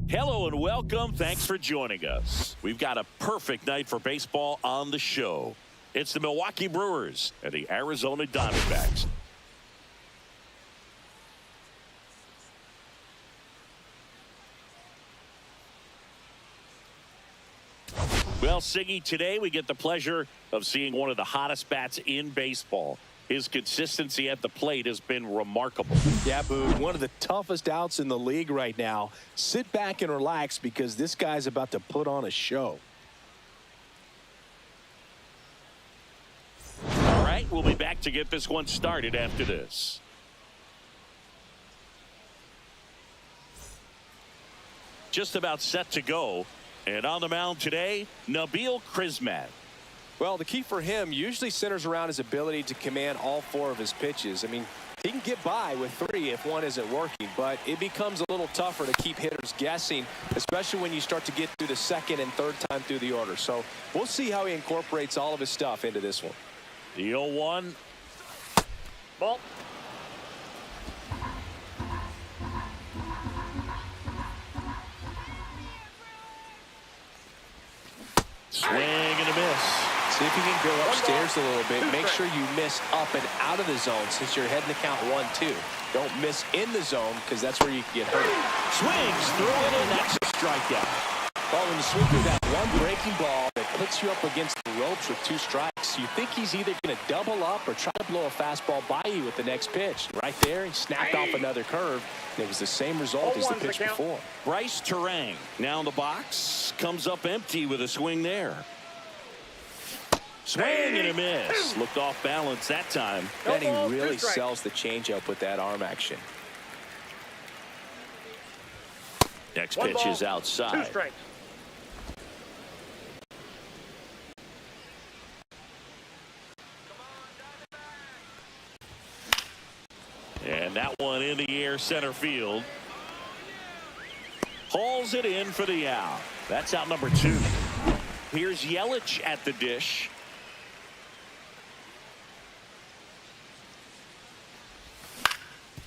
Hello and welcome. Thanks for joining us. We've got a perfect night for baseball on the show. It's the Milwaukee Brewers and the Arizona Diamondbacks. Well, Siggy, today we get the pleasure of seeing one of the hottest bats in baseball. His consistency at the plate has been remarkable. Yeah, Boo, one of the toughest outs in the league right now. Sit back and relax because this guy's about to put on a show. All right, we'll be back to get this one started after this. Just about set to go. And on the mound today, Nabil Crismatt. Well, the key for him usually centers around his ability to command all four of his pitches. I mean, he can get by with three if one isn't working, but it becomes a little tougher to keep hitters guessing, especially when you start to get through the second and third time through the order. So we'll see how he incorporates all of his stuff into this one. The 0-1. Ball. Swing and a miss. See if you can go upstairs a little bit. Make sure you miss up and out of the zone since you're heading to count 1-2. Don't miss in the zone because that's where you can get hurt. Swings through it, and that's a strikeout. Well, when you swing through that one breaking ball that puts you up against the ropes with 2 strikes, you think he's either going to double up or try to blow a fastball by you with the next pitch. Right there, he snapped off another curve. It was the same result as the pitch before. Bryce Terang now in the box. Comes up empty with a swing there. Swing and a miss. Looked off balance that time. Then he really sells the changeup with that arm action. Next pitch is outside. 2 strikes. And that one in the air center field. Hauls it in for the out. That's out number 2. Here's Yelich at the dish.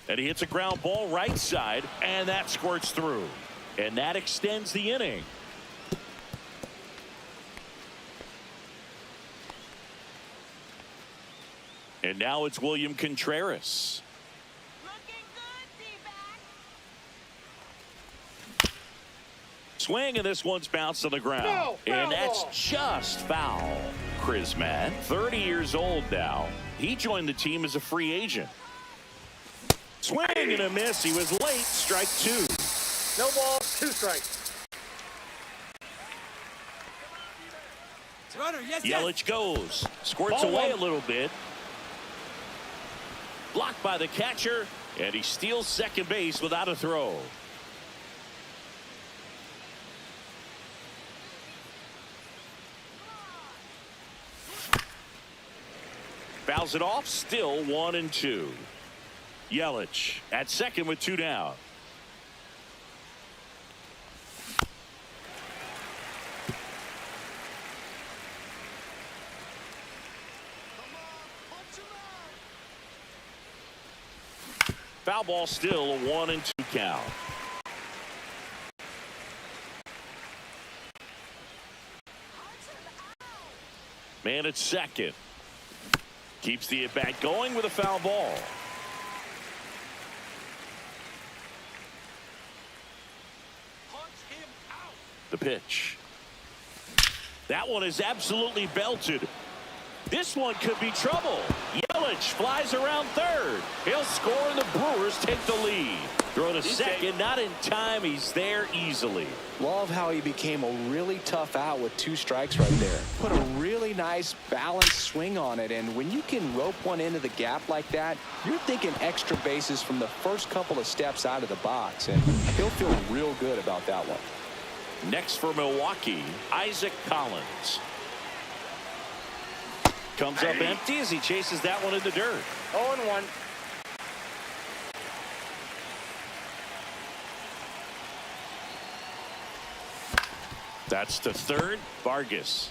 And he hits a ground ball right side, and that squirts through. And that extends the inning. And now it's William Contreras. Swing, and this one's bounced on the ground. No, and that's ball. just foul. Crismatt, 30 years old now. He joined the team as a free agent. Swing and a miss. He was late. Strike 2. No ball, 2 strikes. Yelich goes. Squirts away a little bit. Blocked by the catcher. And he steals second base without a throw. Fouls it off. Still 1-2. Yelich at second with 2 down. Foul ball, still a 1-2 count. Man at second. Keeps the at-bat going with a foul ball. The pitch. That one is absolutely belted. This one could be trouble. Yelich flies around third. He'll score and the Brewers take the lead. Throw to second, not in time. He's there easily. Love how he became a really tough out with 2 strikes right there. Put a really nice balanced swing on it, and when you can rope one into the gap like that, you're thinking extra bases from the first couple of steps out of the box, and he'll feel real good about that one. Next for Milwaukee, Isaac Collins. Comes up empty as he chases that one in the dirt. 0-1. That's to third. Vargas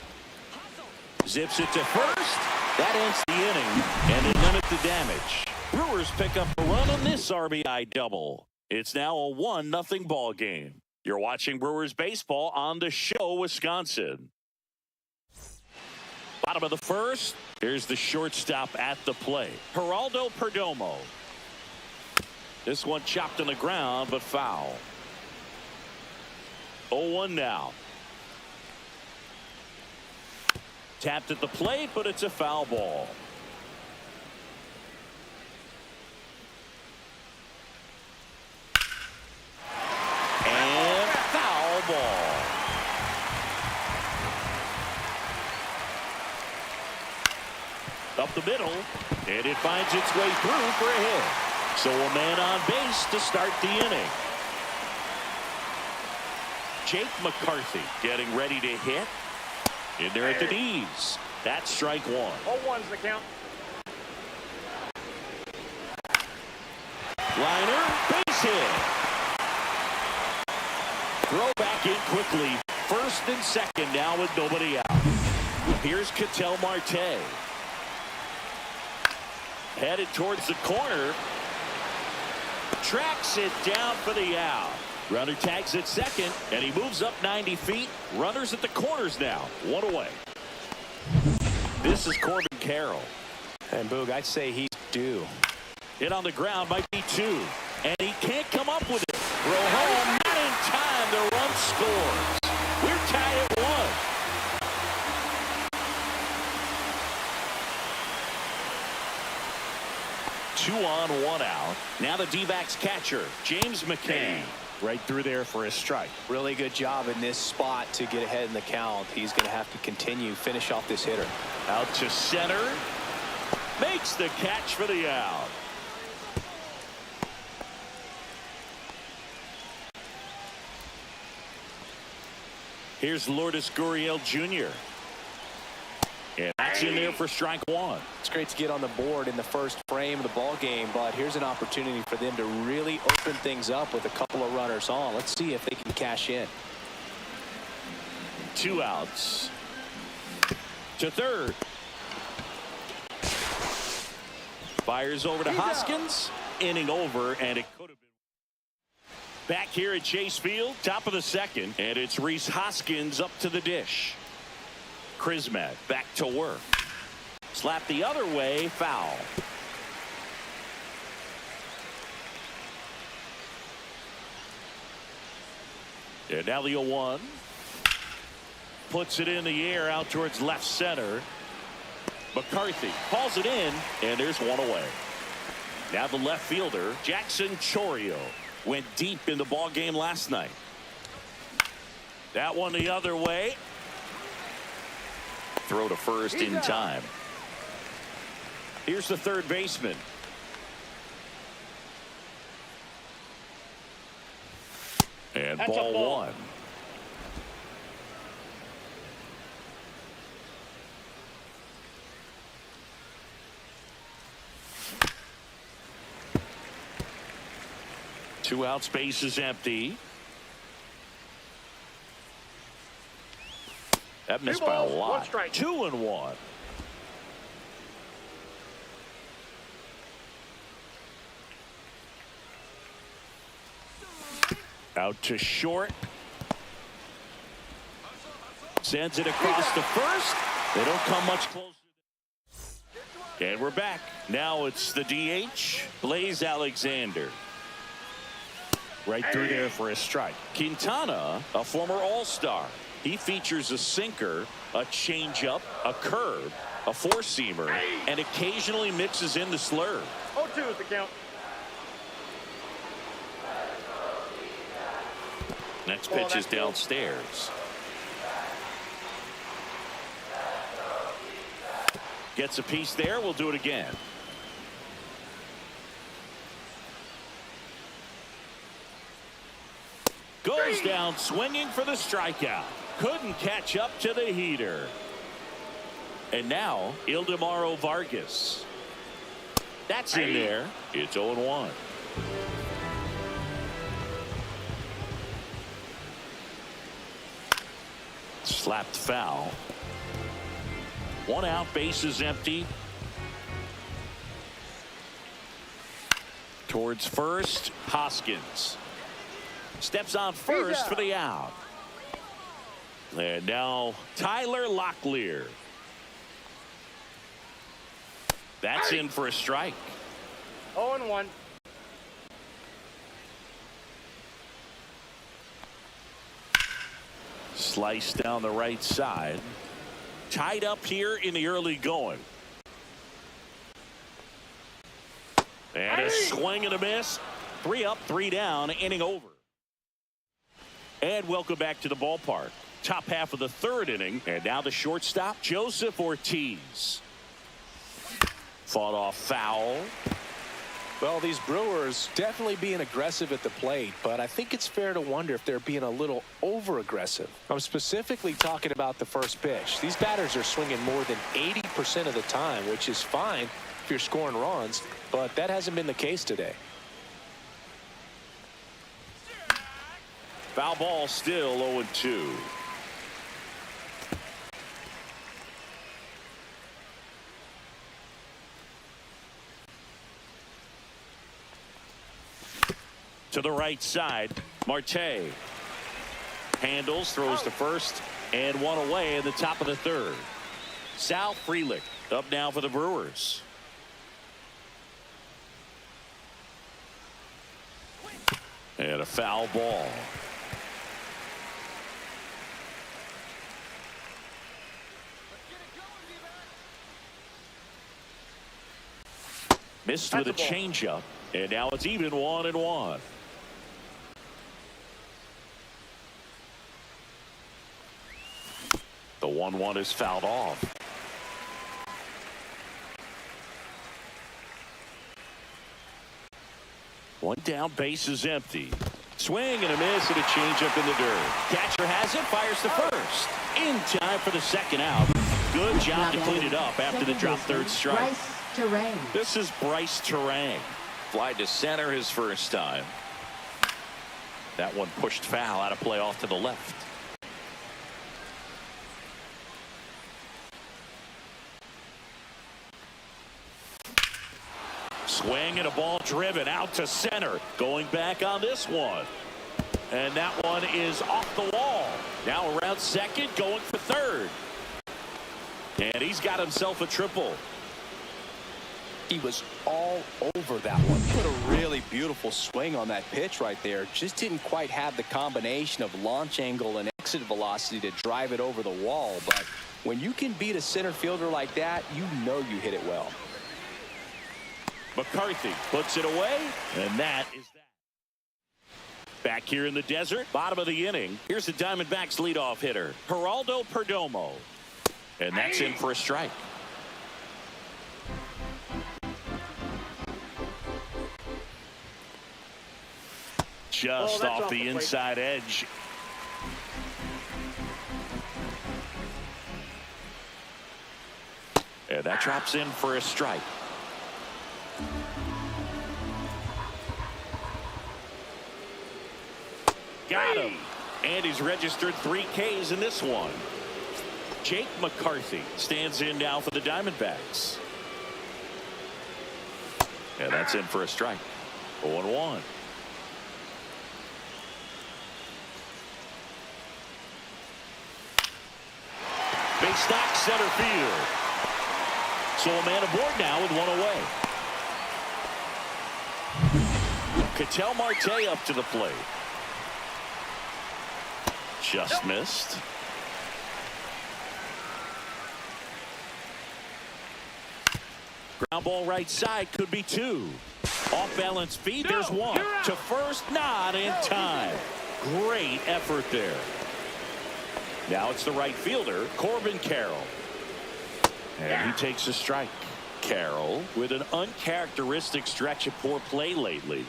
zips it to first. That ends the inning, and they limit the damage. Brewers pick up a run on this RBI double. It's now a 1-0 ball game. You're watching Brewers baseball on the show, Wisconsin. Bottom of the first. Here's the shortstop at the plate, Geraldo Perdomo. This one chopped on the ground, but foul. 0-1 now. Tapped at the plate, but it's a foul ball. And foul ball. Up the middle, and it finds its way through for a hit. So a man on base to start the inning. Jake McCarthy getting ready to hit. In there at the knees. That's strike one. 0-1's the count. Liner, base hit. Throw back in quickly. First and second now with nobody out. Here's Ketel Marte. Headed towards the corner. Tracks it down for the out. Runner tags at second, and he moves up 90 feet. Runners at the corners now. One away. This is Corbin Carroll. And Boog, I'd say he's due. Hit on the ground might be two. And he can't come up with it. Throw home, not in time. The run scores. We're tied at 1. 2 on, 1 out. Now the D-backs catcher, James Mccann. Right through there for a strike. Really good job in this spot to get ahead in the count. He's going to have to finish off this hitter. Out to center. Makes the catch for the out. Here's Lourdes Gurriel Jr. And that's in there for strike one. It's great to get on the board in the first frame of the ball game, but here's an opportunity for them to really open things up with a couple of runners on. Let's see if they can cash in. 2 outs. To third. Fires over to Hoskins. Inning over, and it could have been. Back here at Chase Field, top of the second, and it's Rhys Hoskins up to the dish. Krismat back to work. Slap the other way, foul. And now the 0-1. Puts it in the air out towards left center. McCarthy hauls it in, and there's one away. Now the left fielder, Jackson Chourio, went deep in the ball game last night. That one the other way. Throw to first in time. Here's the third baseman. And That's ball a ball. 1. Two outs, base is empty. That missed by a lot. 1 strike. 2-1. Out to short. Sends it across to first. They don't come much closer. And we're back. Now it's the DH, Blaze Alexander. Right through there for a strike. Quintana, a former All-Star. He features a sinker, a changeup, a curve, a four-seamer, and occasionally mixes in the slurve. 0-2 is the count. Next pitch is downstairs. Gets a piece there. We'll do it again. Goes down swinging for the strikeout. Couldn't catch up to the heater. And now Ildemaro Vargas. That's in there. It's 0-1. Slapped foul. 1 out, base is empty. Towards first, Hoskins. steps on first for the out. And now Tyler Locklear. That's in for a strike. 0-1. Slice down the right side. Tied up here in the early going. And a swing and a miss. 3 up, 3 down, inning over. And welcome back to the ballpark. Top half of the 3rd inning. And now the shortstop, Joseph Ortiz. Fought off foul. Well, these Brewers definitely being aggressive at the plate, but I think it's fair to wonder if they're being a little over-aggressive. I'm specifically talking about the first pitch. These batters are swinging more than 80% of the time, which is fine if you're scoring runs, but that hasn't been the case today. Foul ball still 0-2. To the right side, Marte handles, throws to first, and 1 away in the top of the 3rd. Sal Frelick up now for the Brewers. And a foul ball. Missed with a changeup, and now it's even 1-1. The 1-1 is fouled off. One down, base is empty. Swing and a miss and a changeup in the dirt. Catcher has it, fires to first. In time for the 2nd out. Good job to clean it up after the drop 3rd strike. This is Bryce Terang. Fly to center his first time. That one pushed foul, out of play off to the left. Swing and a ball driven out to center. Going back on this one. And that one is off the wall. Now around second, going for third. And he's got himself a triple. He was all over that one. Put a really beautiful swing on that pitch right there. Just didn't quite have the combination of launch angle and exit velocity to drive it over the wall. But when you can beat a center fielder like that, you know you hit it well. McCarthy puts it away, and that is that. Back here in the desert, bottom of the inning. Here's the Diamondbacks leadoff hitter, Geraldo Perdomo. And that's in for a strike. Just off the inside edge. And that drops in for a strike. Got him. And he's registered 3 Ks in this one. Jake McCarthy stands in now for the Diamondbacks. And that's in for a strike. 0-1. Base knock center field. So a man aboard now with 1 away. Ketel Marte up to the plate. Just missed. Ground ball right side, could be 2. Off balance feed, there's 1. To first, not in time. Great effort there. Now it's the right fielder, Corbin Carroll. And he takes a strike. Carroll with an uncharacteristic stretch of poor play lately.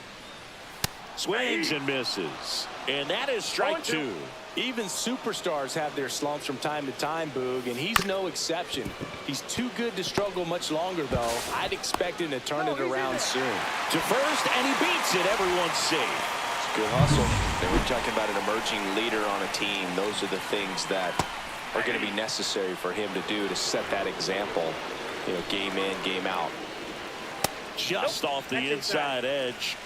Swings and misses. And that is strike 2. Even superstars have their slumps from time to time, Boog, and he's no exception. He's too good to struggle much longer, though. I'd expect him to turn it around soon. To first, and he beats it. Everyone's safe. It's good hustle. They were talking about an emerging leader on a team. Those are the things that are going to be necessary for him to do to set that example, you know, game in, game out. Just off the inside edge.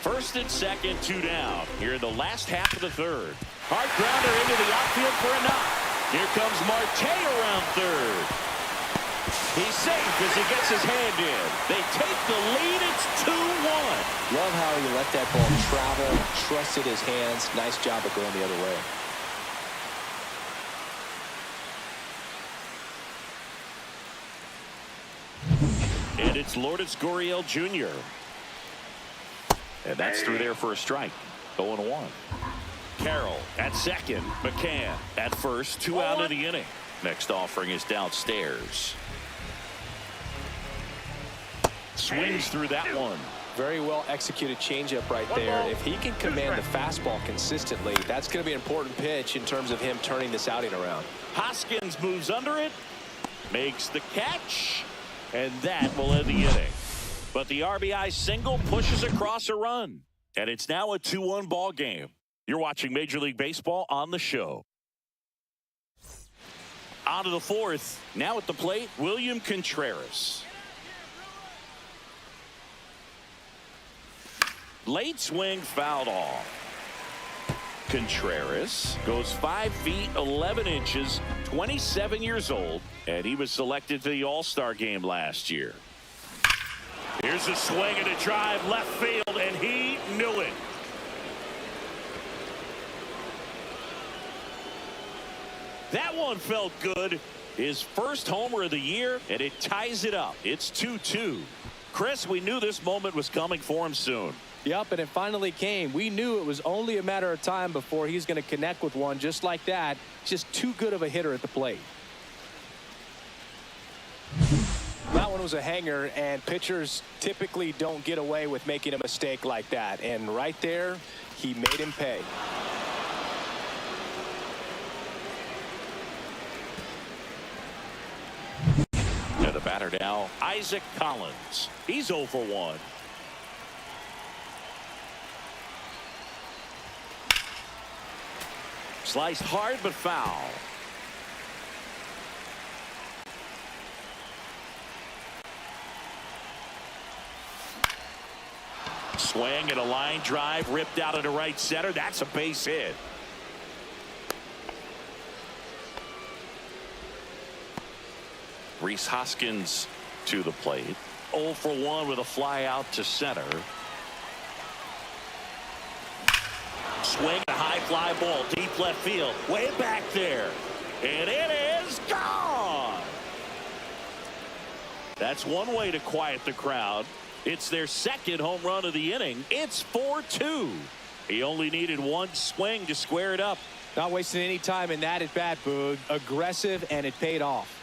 First and second, 2 down. Here in the last half of the third. Hard grounder into the outfield for a knock. Here comes Marte around third. He's safe as he gets his hand in. They take the lead. It's 2-1. Love how he let that ball travel, trusted his hands. Nice job of going the other way. And it's Lourdes Gurriel Jr. And that's through there for a strike. 0-1. Carroll at second. Mccann at first. 2 out of the inning. Next offering is downstairs. Swings through that one. Very well executed changeup right there. If he can command the fastball consistently, that's going to be an important pitch in terms of him turning this outing around. Hoskins moves under it, makes the catch, and that will end the inning. But the RBI single pushes across a run, and it's now a 2-1 ball game. You're watching Major League Baseball on the show. On to the fourth. Now at the plate, William Contreras. Late swing fouled off. Contreras goes 5 feet 11 inches, 27 years old, and he was selected to the All-Star game last year. Here's a swing and a drive left field, and he knew it. That one felt good. His first homer of the year, and it ties it up. It's 2-2. Chris, we knew this moment was coming for him soon. Yep, and it finally came. We knew it was only a matter of time before he's going to connect with one just like that. Just too good of a hitter at the plate. That one was a hanger, and pitchers typically don't get away with making a mistake like that. And right there, he made him pay. And the batter now, Isaac Collins. He's 0 for 1. Sliced hard but foul. Swing and a line drive ripped out into right center. That's a base hit. Rhys Hoskins to the plate. 0 for 1 with a fly out to center. Swing, a high fly ball, deep left field, way back there. And it is gone. That's one way to quiet the crowd. It's their second home run of the inning. It's 4-2. He only needed one swing to square it up. Not wasting any time in that at bat, Boog. Aggressive, and it paid off.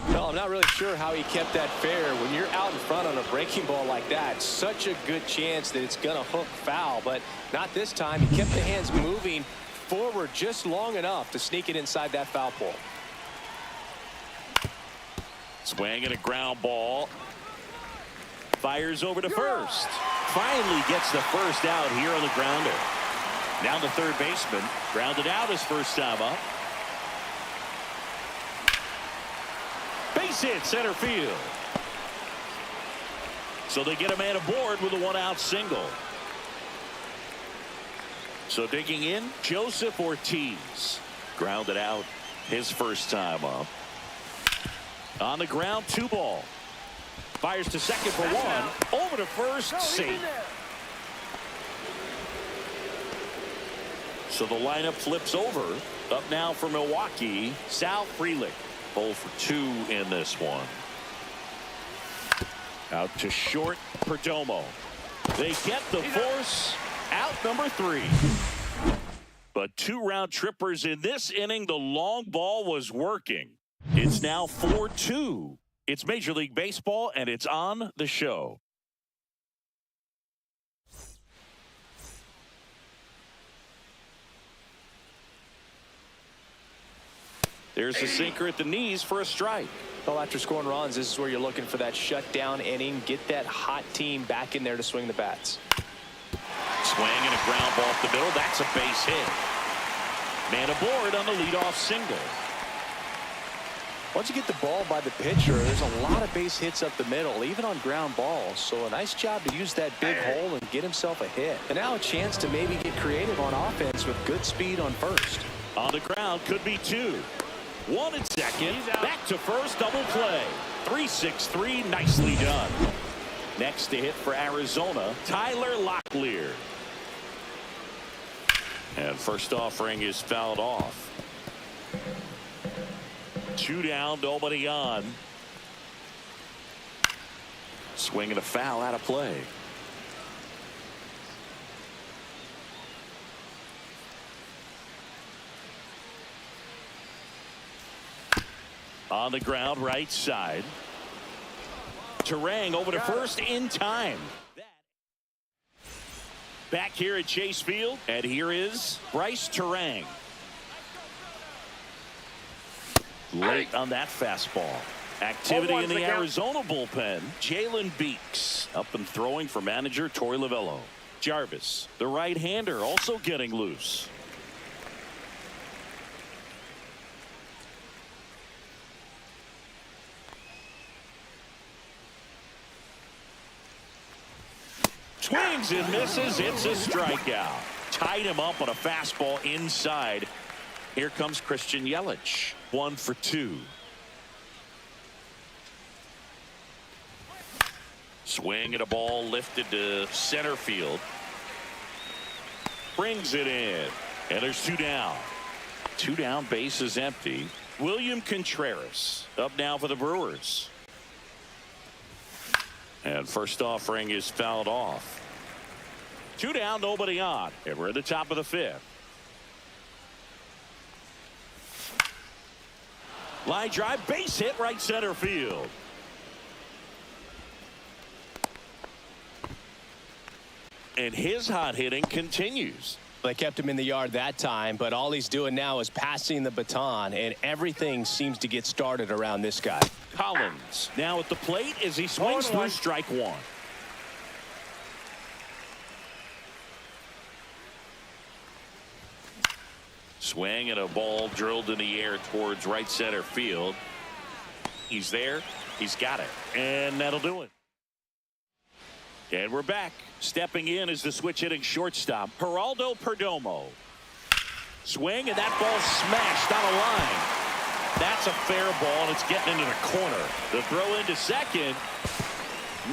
Well, I'm not really sure how he kept that fair. When you're out in front on a breaking ball like that, such a good chance that it's going to hook foul, but not this time. He kept the hands moving forward just long enough to sneak it inside that foul pole. Swing and a ground ball. Fires over to first. Finally gets the first out here on the grounder. Now the third baseman grounded out his first time up. Base hit center field. So they get a man aboard with a 1-out single. So digging in, Joseph Ortiz grounded out his first time up. On the ground, 2 ball. Fires to second for 1. Over to first, safe. So the lineup flips over. Up now for Milwaukee, Sal Frelick. 0 for 2 in this one. Out to short, Perdomo. They get the force. Out number 3. But 2 round trippers in this inning. The long ball was working. It's now 4-2. It's Major League Baseball, and it's on the show. There's a sinker at the knees for a strike. Well, after scoring runs, this is where you're looking for that shutdown inning. Get that hot team back in there to swing the bats. Swing and a ground ball up the middle. That's a base hit. Man aboard on the leadoff single. Once you get the ball by the pitcher, there's a lot of base hits up the middle, even on ground balls. So a nice job to use that big hole and get himself a hit. And now a chance to maybe get creative on offense with good speed on first. On the ground, could be two. One at second. Back to first, double play. 3-6-3, nicely done. Next to hit for Arizona, Tyler Locklear. And first offering is fouled off. 2 down, nobody on. Swing and a foul out of play. On the ground, right side. Terang over to first in time. Back here at Chase Field, and here is Bryce Terang. Late on that fastball. Activity in the Arizona bullpen. Jalen Beeks up and throwing for manager Torey Lovullo. Jarvis, the right-hander, also getting loose. Swings and misses. It's a strikeout. Tied him up on a fastball inside. Here comes Christian Yelich. 1 for 2. Swing and a ball lifted to center field. Brings it in. And there's 2 down. 2 down, base is empty. William Contreras up now for the Brewers. And first offering is fouled off. 2 down, nobody on. And we're at the top of the 5th. Line drive, base hit, right center field. And his hot hitting continues. They kept him in the yard that time, but all he's doing now is passing the baton, and everything seems to get started around this guy. Collins now at the plate as he swings through strike 1. Swing and a ball drilled in the air towards right center field. He's there. He's got it. And that'll do it. And we're back. Stepping in is the switch hitting shortstop, Geraldo Perdomo. Swing, and that ball smashed on a line. That's a fair ball, and it's getting into the corner. The throw into second.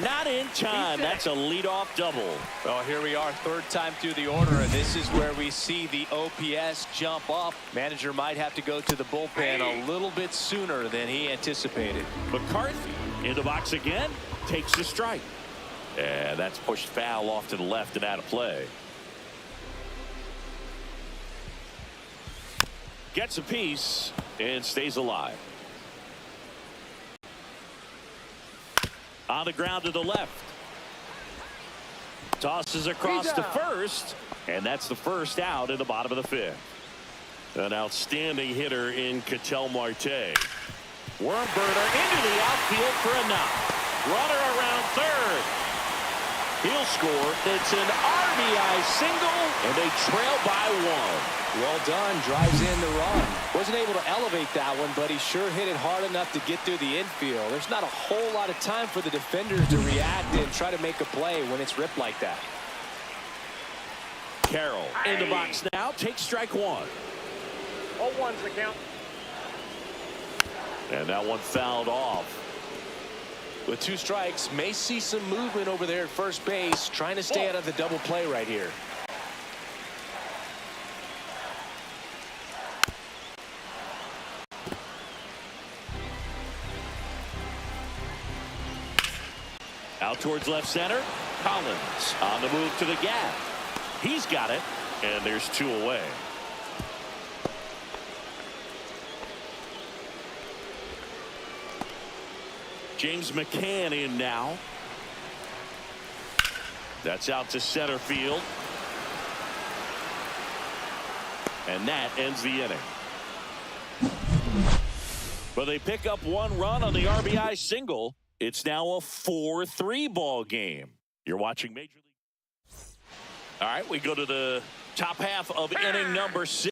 Not in time. That's a leadoff double. Well, here we are, 3rd time through the order, and this is where we see the OPS jump up. Manager might have to go to the bullpen a little bit sooner than he anticipated. McCarthy in the box again, takes the strike. And that's pushed foul off to the left and out of play. Gets a piece and stays alive. On the ground to the left. Tosses across to first. And that's the first out in the bottom of the 5th. An outstanding hitter in Ketel Marte. Wormburner into the outfield for a knock. Runner around third. He'll score. It's an RBI single, and they trail by 1. Well done. Drives in the run. Wasn't able to elevate that one, but he sure hit it hard enough to get through the infield. There's not a whole lot of time for the defenders to react and try to make a play when it's ripped like that. Carroll in the box now. Takes strike 1. 0-1's the count. And that one fouled off. With 2 strikes, may see some movement over there at first base, trying to stay out of the double play right here. Out towards left center. Collins on the move to the gap. He's got it, and there's 2 away. James Mccann in now. That's out to center field. And that ends the inning. But they pick up 1 run on the RBI single. It's now a 4-3 ball game. You're watching Major League. All right, we go to the top half of inning number 6.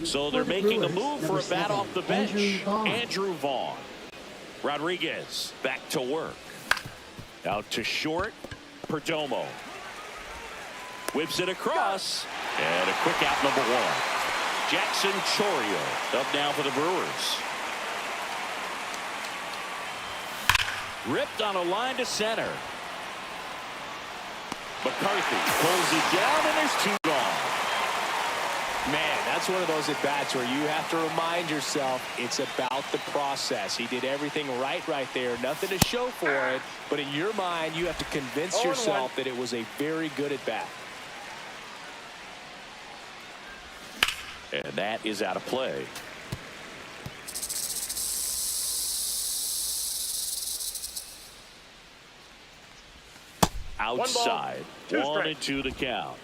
So they're making a move for a bat off the bench. Andrew Vaughn. Rodriguez back to work. Out to short. Perdomo. Whips it across. And a quick out, number 1. Jackson Chourio up now for the Brewers. Ripped on a line to center. McCarthy pulls it down, and there's 2 gone. Man, that's one of those at-bats where you have to remind yourself it's about the process. He did everything right there. Nothing to show for it. But in your mind, you have to convince yourself that it was a very good at-bat. And that is out of play. Outside. 1 and 2 to count.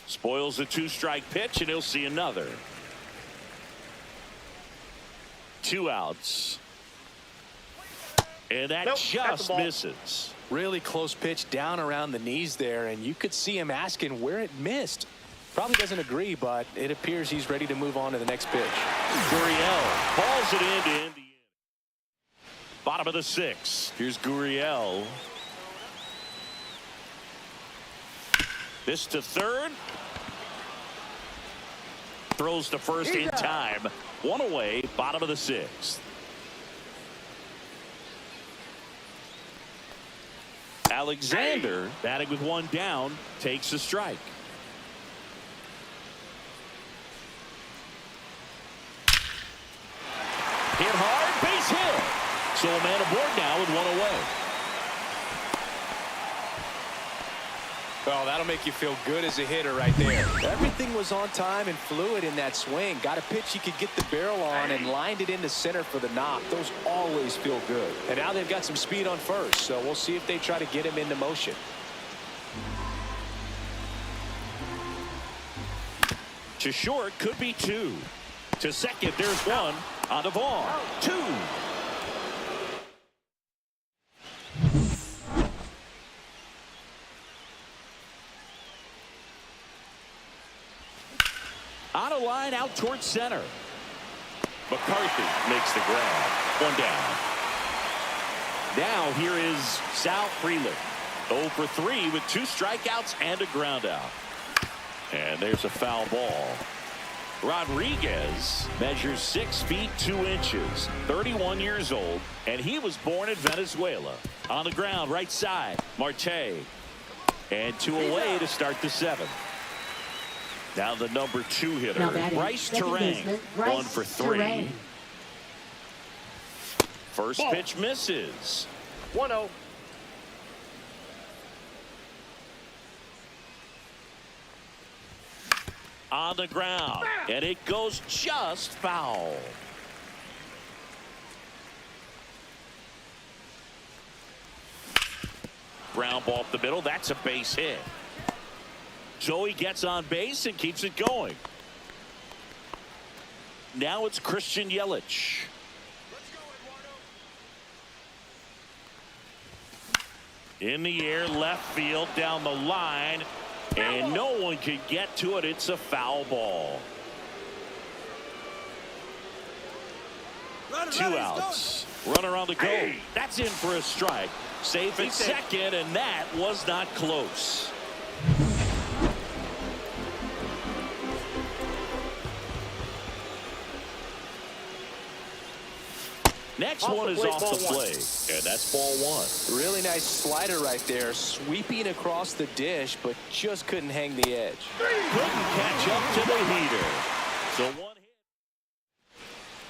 Spoils the 2-strike pitch, and he'll see another. 2 outs. And that just misses. Really close pitch down around the knees there, and you could see him asking where it missed. Probably doesn't agree, but it appears he's ready to move on to the next pitch. Gurriel balls it into Indiana. Bottom of the 6th. Here's Gurriel. This to third. Throws to first in time. 1 away. Bottom of the 6th. Alexander batting with 1 down takes a strike. Hit hard, base hit. So a man aboard now with 1 away. Well, that'll make you feel good as a hitter right there. Everything was on time and fluid in that swing. Got a pitch he could get the barrel on and lined it into center for the knock. Those always feel good. And now they've got some speed on first, so we'll see if they try to get him into motion. To short, could be 2. To second, there's 1 on the Vaughn. 2. On a line out towards center. McCarthy makes the grab. 1 down. Now here is Sal Freeland. 0 for 3 with 2 strikeouts and a ground out. And there's a foul ball. Rodriguez measures 6 feet 2 inches, 31 years old, and he was born in Venezuela. On the ground, right side, Marte. And 2 away to start the 7th. Now the number 2 hitter, Bryce Terang, 1 for 3. First pitch misses. 1-0. On the ground, and it goes just foul. Ground ball up the middle. That's a base hit. So he gets on base and keeps it going. Now it's Christian Yelich. In the air, left field, down the line, and no one can get to it. It's a foul ball. 2 outs. Runner on the go. That's in for a strike. Safe at second, and that was not close. Next one is off the plate, and that's ball 1. Really nice slider right there, sweeping across the dish, but just couldn't hang the edge. Couldn't catch up to the heater. So 1 hit.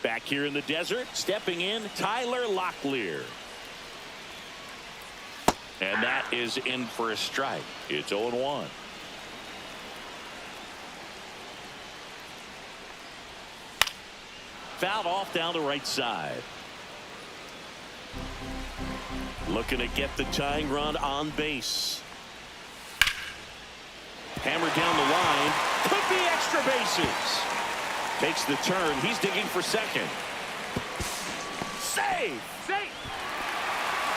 Back here in the desert, stepping in, Tyler Locklear. And that is in for a strike. It's 0-1. Fouled off down the right side. Looking to get the tying run on base. Hammered down the line. Could be extra bases. Takes the turn. He's digging for second. Save! Safe.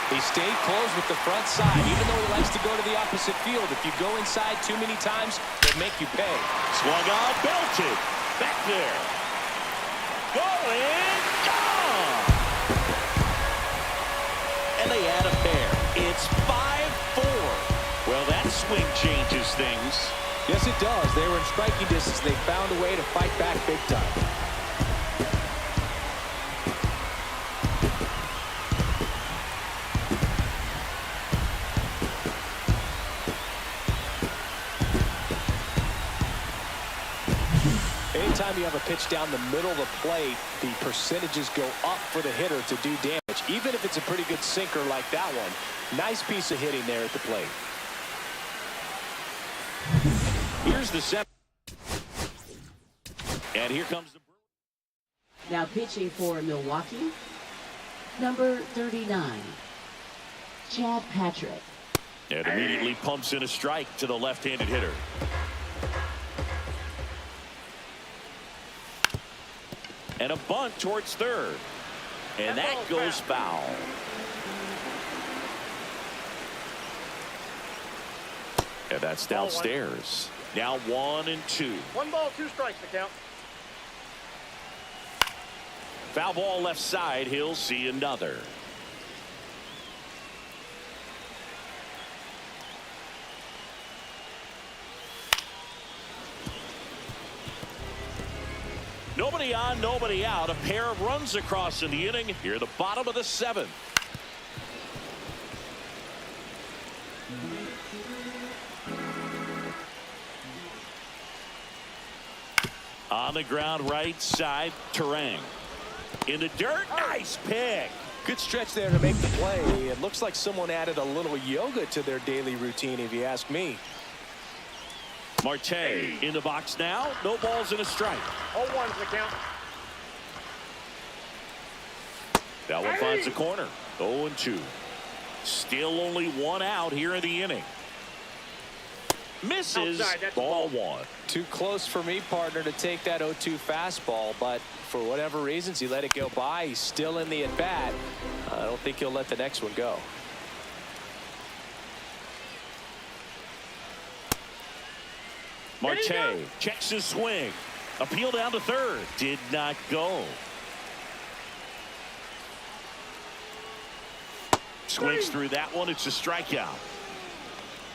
He stayed close with the front side, even though he likes to go to the opposite field. If you go inside too many times, they'll make you pay. Swung on, belted. Back there. Going, gone! And they add a pair. It's 5-4. Well, that swing changes things. Yes, it does. They were in striking distance. They found a way to fight back big time. Anytime you have a pitch down the middle of the plate, the percentages go up for the hitter to do damage, even if it's a pretty good sinker like that one. Nice piece of hitting there at the plate. Here's the seventh. And here comes the Brewers. Now pitching for Milwaukee, number 39, Chad Patrick. And immediately pumps in a strike to the left-handed hitter. And a bunt towards third. And that goes foul. And that's downstairs. Now 1-2. 1 ball, 2 strikes to count. Foul ball left side. He'll see another. Nobody on, nobody out. A pair of runs across in the inning. Here at the bottom of the 7th. On the ground, right side, Terang. In the dirt, nice pick. Good stretch there to make the play. It looks like someone added a little yoga to their daily routine, if you ask me. Marte in the box now. No balls and a strike. 0-1's the count. That one finds the corner. 0-2. Still only 1 out here in the inning. Misses. Outside, that's ball 1. Too close for me, partner, to take that 0-2 fastball, but for whatever reasons, he let it go by. He's still in the at-bat. I don't think he'll let the next one go. Marte checks his swing. Appeal down to third. Did not go. Swings through that one. It's a strikeout.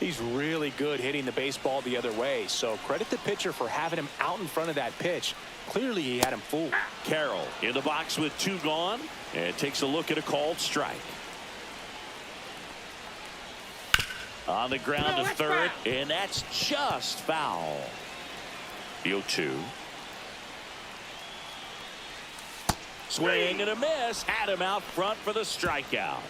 He's really good hitting the baseball the other way, so credit the pitcher for having him out in front of that pitch. Clearly, he had him fooled. Carroll in the box with 2 gone and takes a look at a called strike. On the ground to third, and that's just foul. The 0-2. Swing and a miss. Had him out front for the strikeout.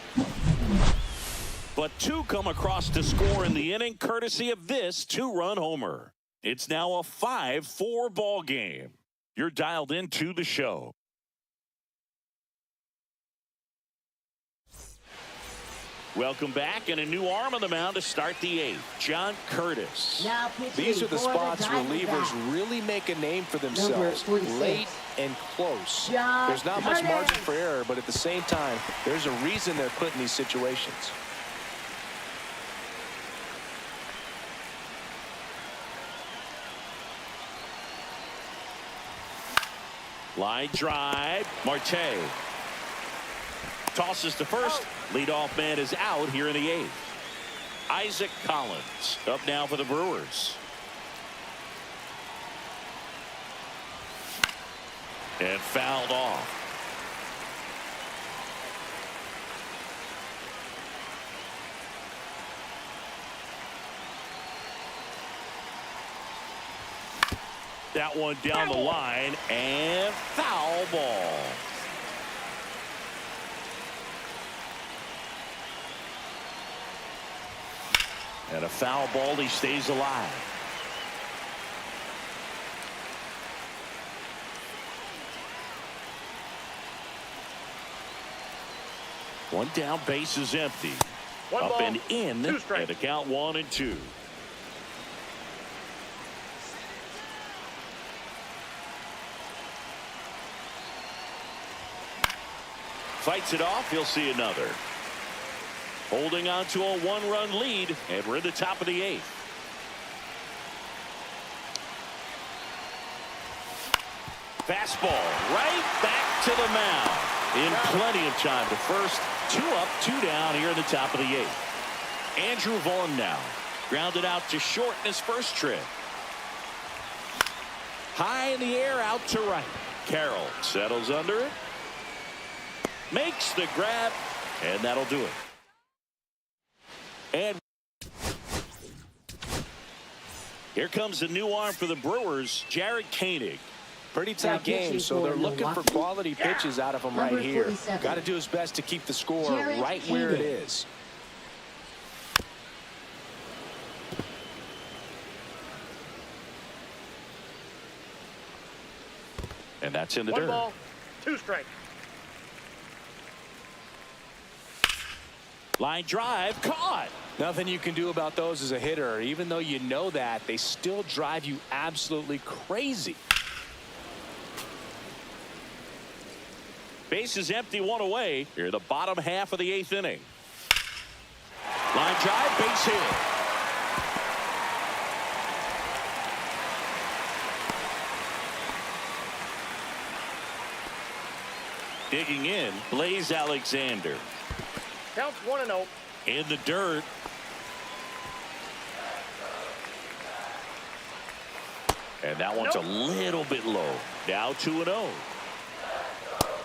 But 2 come across to score in the inning, courtesy of this 2-run homer. It's now a 5-4 ball game. You're dialed into the show. Welcome back, and a new arm on the mound to start the 8th. John Curtis. Now pitching These are the for spots relievers Diamondbacks. really make a name for themselves. 46. Late and close. John There's not much Curtis. margin for error, but at the same time, there's a reason they're put in these situations. Line drive. Marte tosses to first. Leadoff man is out here in the 8th. Isaac Collins up now for the Brewers. And fouled off. That one down the line and foul ball. And a foul ball. He stays alive. One down, base is empty. 1 Up ball, and in, 2 strikes. and the count 1-2. Fights it off. He'll see another. Holding on to a one-run lead, and we're in the top of the 8th. Fastball right back to the mound in plenty of time to first. 2 up, 2 down here in the top of the 8th. Andrew Vaughn now grounded out to short in his first trip. High in the air out to right. Carroll settles under it. Makes the grab, and that'll do it. And here comes the new arm for the Brewers, Jared Koenig. Pretty tight game, so they're looking for quality pitches out of him right here. Got to do his best to keep the score right where it is. And that's in the 1 dirt. ball, 2 strikes. Line drive caught. Nothing you can do about those as a hitter. Even though you know that, they still drive you absolutely crazy. Base is empty, 1 away. Here, the bottom half of the 8th inning. Line drive, base hit. Digging in, Blaze Alexander. Counts 1-0. In the dirt. And that one's a little bit low. Now 2-0.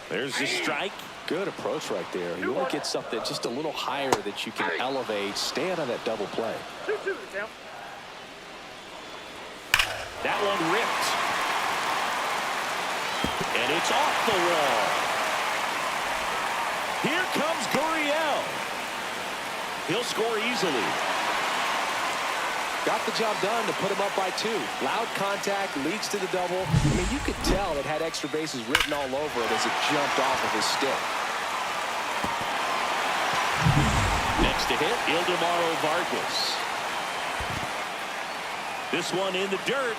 There's the strike. Good approach right there. You want to get something just a little higher that you can elevate. Stand on that double play. 2-2 the count. That one ripped. And it's off the wall. Here comes Gurriel. He'll score easily. Got the job done to put him up by 2. Loud contact, leads to the double. I mean, you could tell it had extra bases written all over it as it jumped off of his stick. Next to hit, Ildemaro Vargas. This one in the dirt.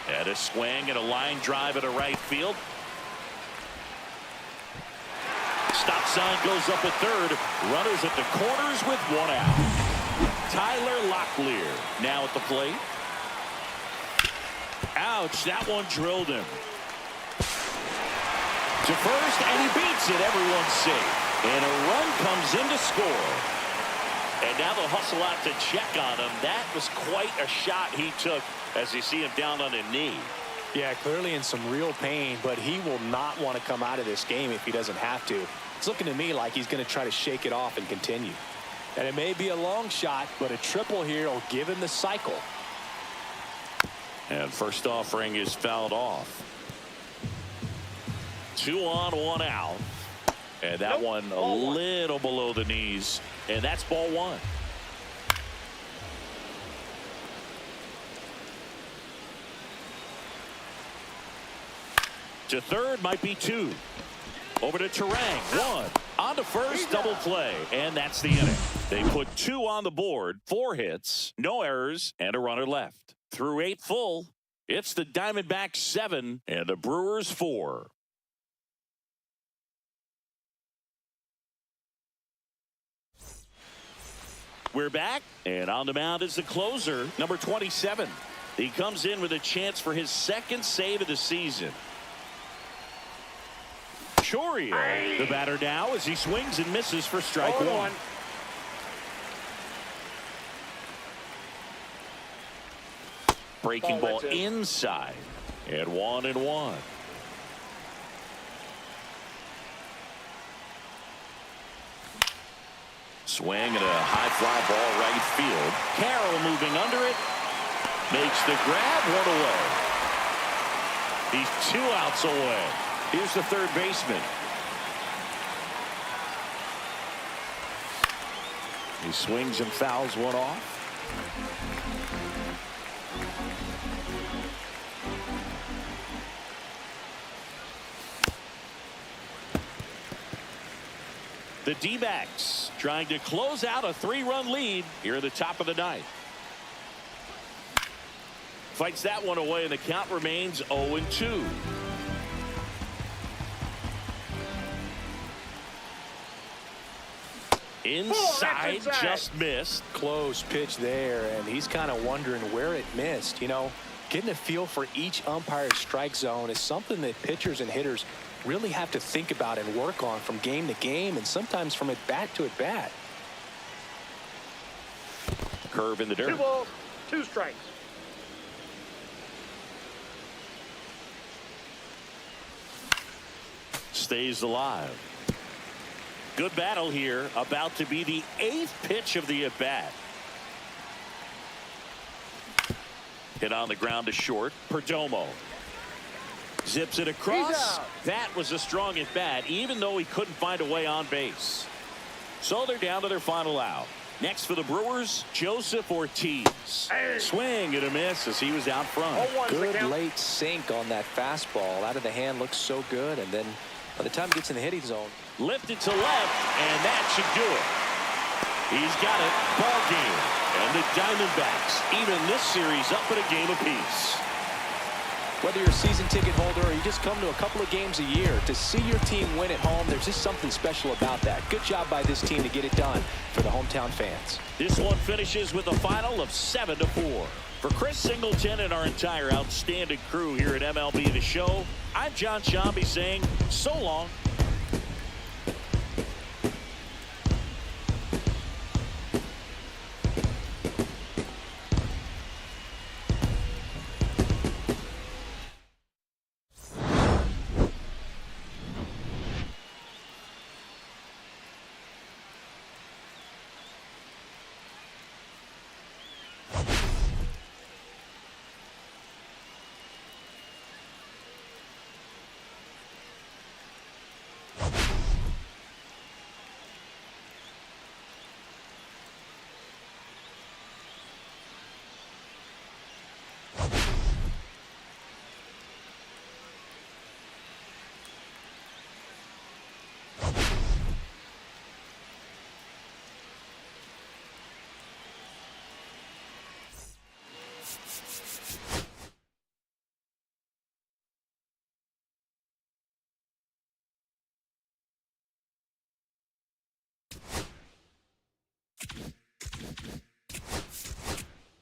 And a swing and a line drive at a right field. Stop sign goes up at third. Runners at the corners with 1 out. Tyler Locklear now at the plate. Ouch, that one drilled him. To first, and he beats it. Everyone's safe. And a run comes in to score. And now they'll hustle out to check on him. That was quite a shot he took as you see him down on a knee. Yeah, clearly in some real pain, but he will not want to come out of this game if he doesn't have to. It's looking to me like he's going to try to shake it off and continue. And it may be a long shot, but a triple here will give him the cycle. And first offering is fouled off. 2 on, 1 out. And that one a little below the knees. And that's ball 1. To third might be 2. Over to Terang. 1. On to first, double play. And that's the inning. They put 2 on the board, 4 hits, no errors, and a runner left. Through 8 full, it's the Diamondbacks 7 and the Brewers 4. We're back, and on the mound is the closer, number 27. He comes in with a chance for his 2nd save of the season. Chourio, the batter now as he swings and misses for strike 1. Breaking ball inside, and 1-1. Swing and a high fly ball right field. Carroll moving under it. Makes the grab, 1 away. He's 2 outs away. Here's the third baseman. He swings and fouls 1 off. The D-backs trying to close out a 3-run lead here at the top of the 9th. Fights that one away, and the count remains 0-2. Inside, just missed. Close pitch there, and he's kind of wondering where it missed. You know, getting a feel for each umpire's strike zone is something that pitchers and hitters really have to think about and work on from game to game, and sometimes from at bat to at bat. Curve in the dirt. 2 balls, 2 strikes. Stays alive. Good battle here. About to be the 8th pitch of the at-bat. Hit on the ground to short. Perdomo zips it across. That was a strong at-bat, even though he couldn't find a way on base. So they're down to their final out. Next for the Brewers, Joseph Ortiz. Swing and a miss as he was out front. Good late sink on that fastball. Out of the hand, looks so good, and then by the time he gets in the hitting zone, Lifted to left, and that should do it. He's got it. Ball game. And the Diamondbacks even this series up at a game apiece. whether you're a season ticket holder or you just come to a couple of games a year, to see your team win at home, there's just something special about that. Good job by this team to get it done for the hometown fans. This one finishes with a final of 7-4. For Chris Singleton and our entire outstanding crew here at MLB The Show, I'm John Shambi saying so long.